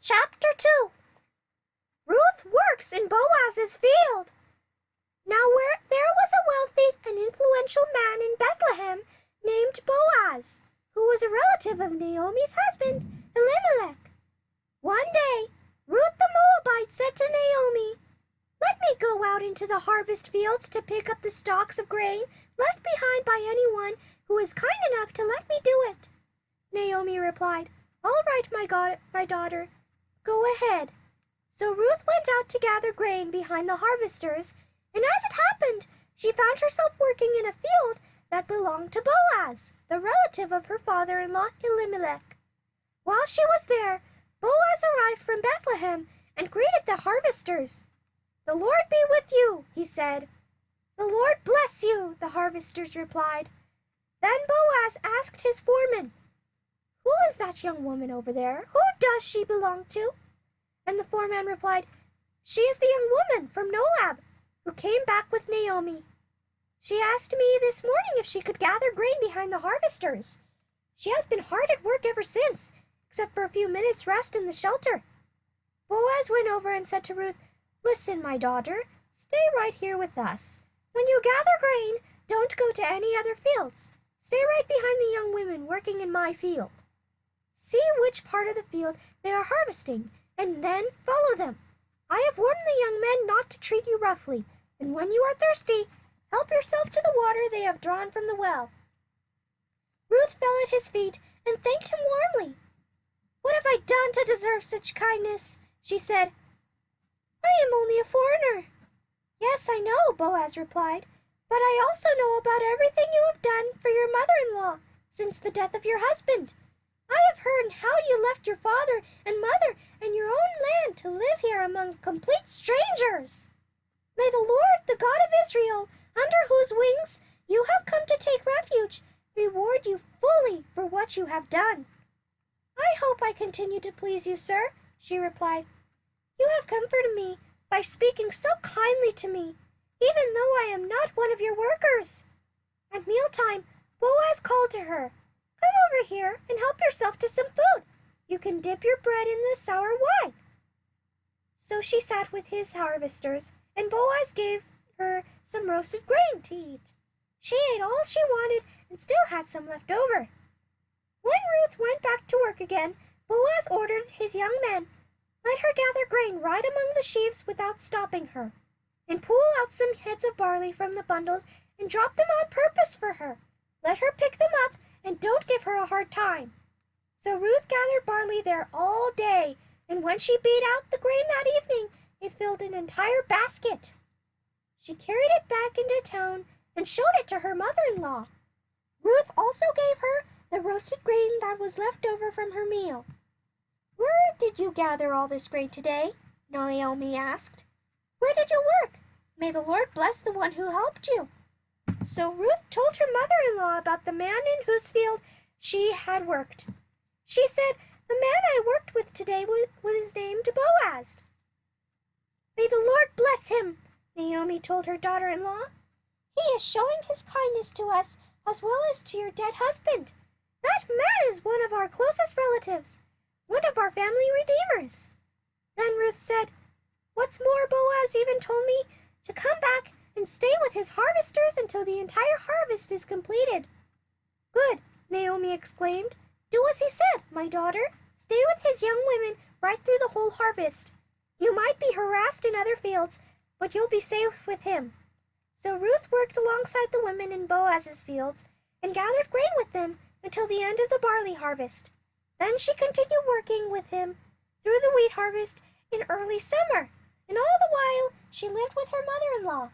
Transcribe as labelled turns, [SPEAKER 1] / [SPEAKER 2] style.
[SPEAKER 1] Chapter 2. Ruth works in Boaz's field. Now there was a wealthy and influential man in Bethlehem named Boaz, who was a relative of Naomi's husband, Elimelech. One day, Ruth the Moabite said to Naomi, "Let me go out into the harvest fields to pick up the stalks of grain left behind by anyone who is kind enough to let me do it." Naomi replied, "All right, my daughter, go ahead." So Ruth went out to gather grain behind the harvesters, and as it happened, she found herself working in a field that belonged to Boaz, the relative of her father-in-law Elimelech. While she was there, Boaz arrived from Bethlehem and greeted the harvesters. "The Lord be with you," he said. "The Lord bless you," the harvesters replied. Then Boaz asked his foreman, "Who is that young woman over there? Who does she belong to?" And the foreman replied, "She is the young woman from Moab who came back with Naomi. She asked me this morning if she could gather grain behind the harvesters. She has been hard at work ever since, except for a few minutes' rest in the shelter." Boaz went over and said to Ruth, "Listen, my daughter, stay right here with us. When you gather grain, don't go to any other fields. Stay right behind the young women working in my field. See which part of the field they are harvesting, and then follow them. I have warned the young men not to treat you roughly, and when you are thirsty, help yourself to the water they have drawn from the well." Ruth fell at his feet and thanked him warmly. "What have I done to deserve such kindness?" she said. "I am only a foreigner." "Yes, I know," Boaz replied, "but I also know about everything you have done for your mother-in-law since the death of your husband. I have heard how you left your father and mother and your own land to live here among complete strangers. May the Lord, the God of Israel, under whose wings you have come to take refuge, reward you fully for what you have done." "I hope I continue to please you, sir," she replied. "You have comforted me by speaking so kindly to me, even though I am not one of your workers." At mealtime, Boaz called to her, "Come over here and help yourself to some food. You can dip your bread in the sour wine." So she sat with his harvesters, and Boaz gave her some roasted grain to eat. She ate all she wanted and still had some left over. When Ruth went back to work again, Boaz ordered his young men, "Let her gather grain right among the sheaves without stopping her, and pull out some heads of barley from the bundles and drop them on purpose for her. Let her pick them up and don't give her a hard time." So Ruth gathered barley there all day, and when she beat out the grain that evening, it filled an entire basket. She carried it back into town and showed it to her mother-in-law. Ruth also gave her the roasted grain that was left over from her meal. "Where did you gather all this grain today?" Naomi asked. "Where did you work? May the Lord bless the one who helped you." So Ruth told her mother-in-law about the man in whose field she had worked. She said, "The man I worked with today was named Boaz." "May the Lord bless him," Naomi told her daughter-in-law. "He is showing his kindness to us as well as to your dead husband. That man is one of our closest relatives, one of our family redeemers." Then Ruth said, "What's more, Boaz even told me to come back and stay with his harvesters until the entire harvest is completed." "Good," Naomi exclaimed. "Do as he said, my daughter. Stay with his young women right through the whole harvest. You might be harassed in other fields, but you'll be safe with him." So Ruth worked alongside the women in Boaz's fields and gathered grain with them until the end of the barley harvest. Then she continued working with him through the wheat harvest in early summer, and all the while she lived with her mother-in-law.